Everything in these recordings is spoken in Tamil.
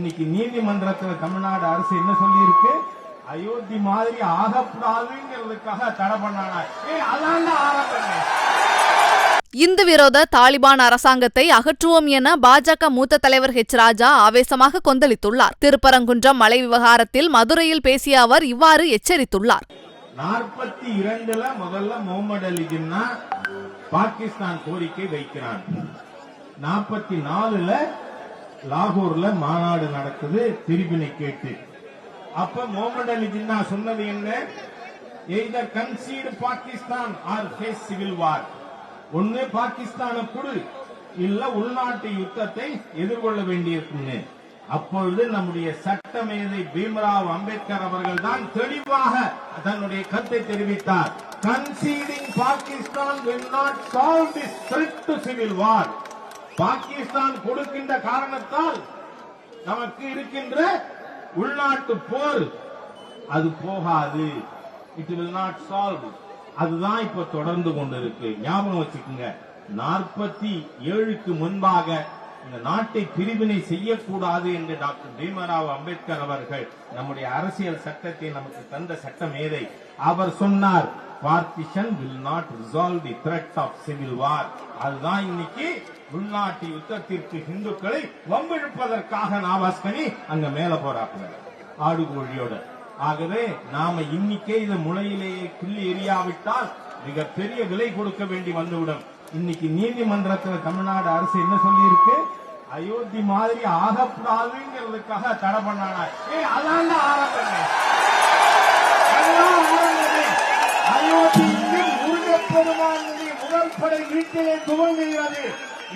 இன்னைக்கு நீதிமன்றத்துல தமிழ்நாடு அரசு என்ன சொல்லி இருக்கு? அயோத்தி மாதிரி ஆகக்கூடாதுங்கிறதுக்காக தடை பண்ணானா? அதான் ஆரம்பம். இந்து விரோத தாலிபான் அரசாங்கத்தை அகற்றுவோம் என பாஜக மூத்த தலைவர் ஹெச் ராஜா ஆவேசமாக கொந்தளித்துள்ளார். திருப்பரங்குன்றம் மலை விவகாரத்தில் மதுரையில் பேசிய அவர் இவ்வாறு எச்சரித்துள்ளார். 42ல முதல்ல முகமது அலி ஜின்னா பாகிஸ்தான் கோரிக்கை வைக்கிறான். 44ல லாகூர்ல மாநாடு நடக்குது பிரிவினை கேட்டு. அப்ப முகமது அலி ஜின்னா சொன்னது என்ன? Either concede Pakistan or face civil war. ஒன்னு பாகிஸ்தான குடு, இல்ல உள்நாட்டு யுத்தத்தை எதிர்கொள்ள வேண்டியிருக்குன்னு. அப்பொழுது நம்முடைய சட்டமேதை பீம்ராவ் அம்பேத்கர் அவர்கள் தான் தெளிவாக தன்னுடைய கருத்தை தெரிவித்தார். கன்சீடிங் Pakistan will not solve this threat to civil war. Pakistan கொடுக்கின்ற காரணத்தால் நமக்கு இருக்கின்ற உள்நாட்டு போர் அது போகாது. It will not solve. அதுதான் இப்ப தொடர்ந்து கொண்டிருக்கு. ஞாபகம் வச்சுக்கோங்க, 47க்கு முன்பாக இந்த நாட்டை பிரிவினை செய்யக்கூடாது என்று டாக்டர் பீம்ராவ் அம்பேத்கர் அவர்கள் நம்முடைய அரசியல் சட்டத்தை நமக்கு தந்த சட்ட மேதை அவர் சொன்னார், partition will not resolve the threat of civil war. அதுதான் இன்னைக்கு உள்நாட்டு யுத்தத்திற்கு இந்துக்களை வம்பிழுப்பதற்காக நாவாஸ்கனி அங்க மேல போறாங்க ஆடுகோழியோட. ஆகவே நாம இன்னைக்கே இதை முளையிலேயே கிள்ளி எறியாவிட்டால் மிகப்பெரிய விலை கொடுக்க வேண்டி வந்துவிடும். இன்னைக்கு நீதிமன்றத்தில் தமிழ்நாடு அரசு என்ன சொல்லி இருக்கு? அயோத்தி மாதிரி ஆகக்கூடாதுங்கிறதுக்காக தடை பண்ணானா? அதான் ஆரம்பம். அயோத்தியில் முருகப்பெருமானுடைய முதல் படை வீட்டிலே துவங்குகிறது.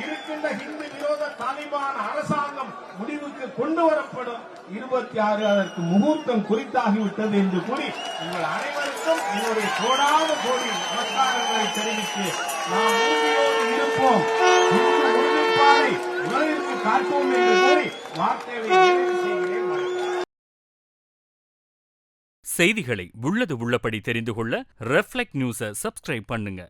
இருக்கின்ற ஹிந்து விரோத தாலிபான் அரசாங்கம் முடிவுக்கு கொண்டு வரப்படும். 26 அதற்கு முகூர்த்தம் குறித்தாகிவிட்டது என்று கூறி உங்கள் அனைவருக்கும் என்னுடைய கோடான கோடி நமஸ்காரங்களை தெரிவித்து நாம் உறுதியோடு இருப்போம், உறுதிப்பாறை உலகிற்கு காட்டுவோம் என்று கூறி வார்த்தைகளை செய்கிறேன். செய்திகளை உள்ளது உள்ளபடி தெரிந்து கொள்ள ரெஃப்ளெக்ட் நியூஸை சப்ஸ்கிரைப் பண்ணுங்க.